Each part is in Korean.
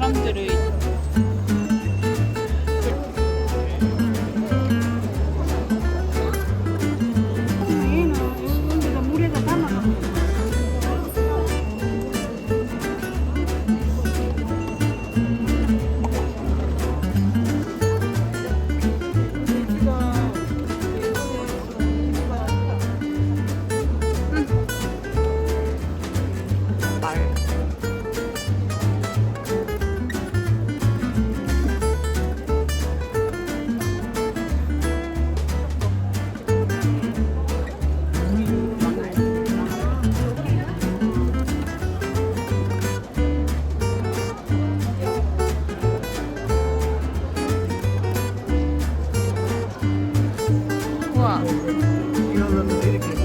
사람들의 얘는 여기다 물에다 담아갖고 우와. 이러면 이렇게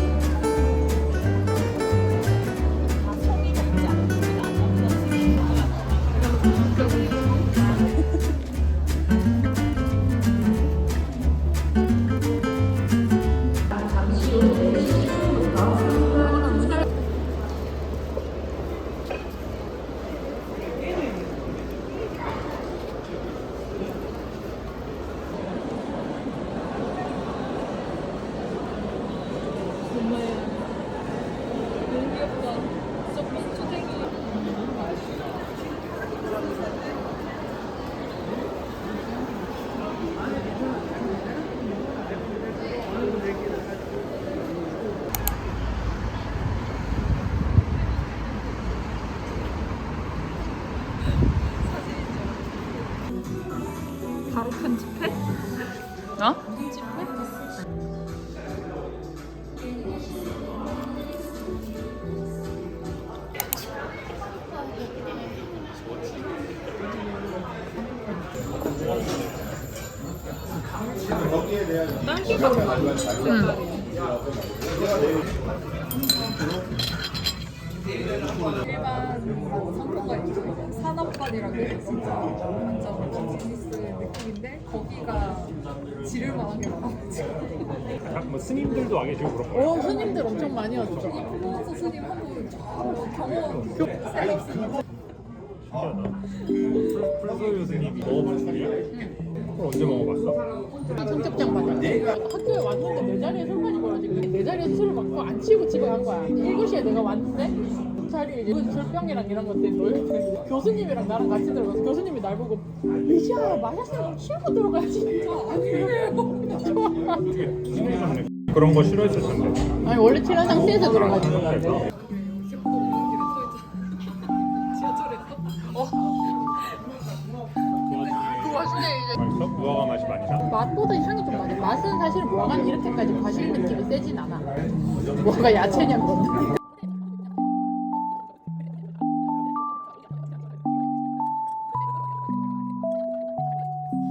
바로 편집해? 어? 딸기가 일반 상품가 있죠. 산업관이라고 해서 진짜 완전 비즈니스 느낌인데 거기가 지를 만한 게 많아가지고 뭐 스님들도 와 계시고 그런 거예요? 스님들 엄청 많이 왔죠. 프랑스 스님 한분 경험 셀럽 풀소유 스님이 먹어본 술이야? 그럼 언제 먹어봤어? 청첩장 받았지. 학교에 왔는데 내 자리에 술까지 벌어지고 내 자리에 술을 먹고 안 치우고 집에 간 거야. 7시에 내가 왔는데 자리에 이제 술병이랑 이런 것들 놓여있는데 교수님이랑 나랑 같이 들어가서 교수님이 날 보고 리지야 마셨으면 치우고 들어가야지. 진짜 아니에요. 좋아. 그런 거 싫어했을 텐데. 아니 원래 친한 상태에서 들어가지고 그 와중에 이제 맛있어? 무화과 맛이 많이 나? 맛보다 향이 좀 많아. 맛은 사실 무화과는 이렇게까지 과실 느낌이 세진 않아. 무화과 야채냥 건데.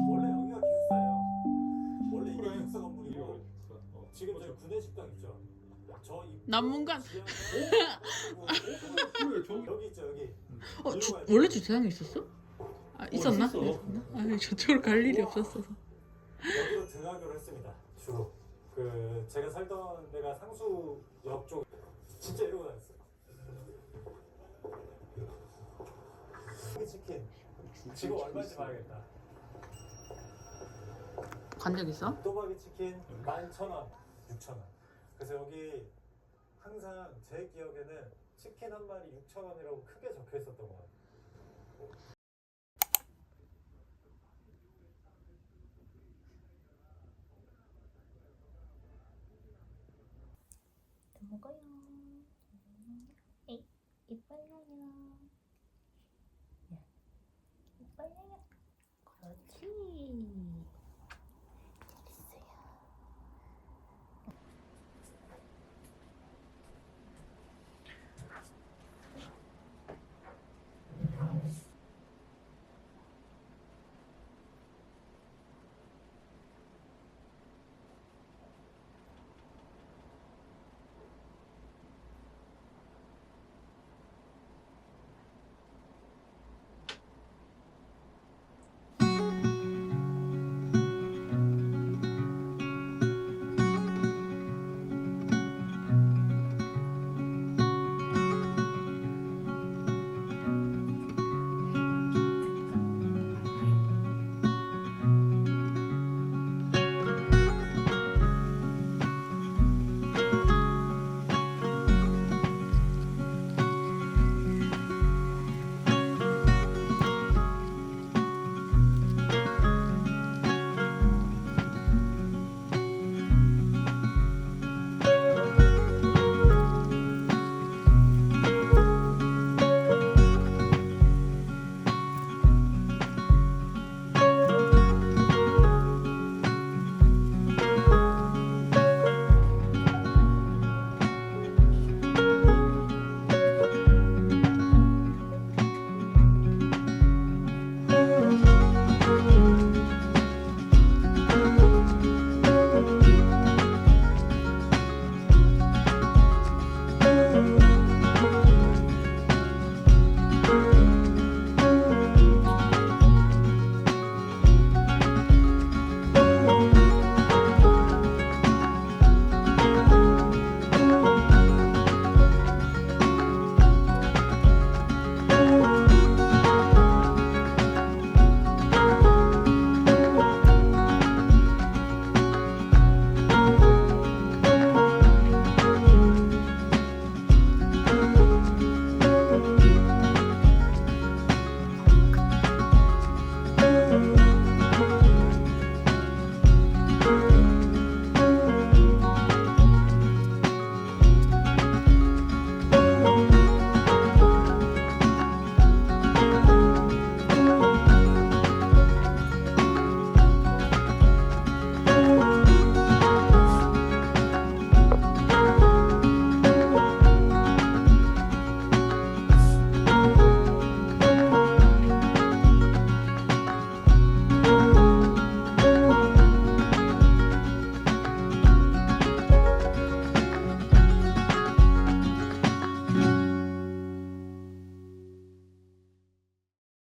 원래 여기가 기숙사예요. 원래 이게 기숙사 건물이고 지금 저희 구내식당 있죠. 저 남문관. 여기 있죠 여기. 원래 주차장에 있었어? 아, 있었나? 아니 저쪽으로 갈 일이 없었어서. 여기로 등하교를 했습니다. 주로 그 제가 살던 데가 상수역 쪽. 진짜 이러고 다녔어요. 치킨. 지금 얼마인지 봐야겠다. 간 적 있어? 또박이 치킨 11,000원, 6,000원. 그래서 여기 항상 제 기억에는 치킨 한 마리 6,000원이라고 크게 적혀 있었던 것 같아요.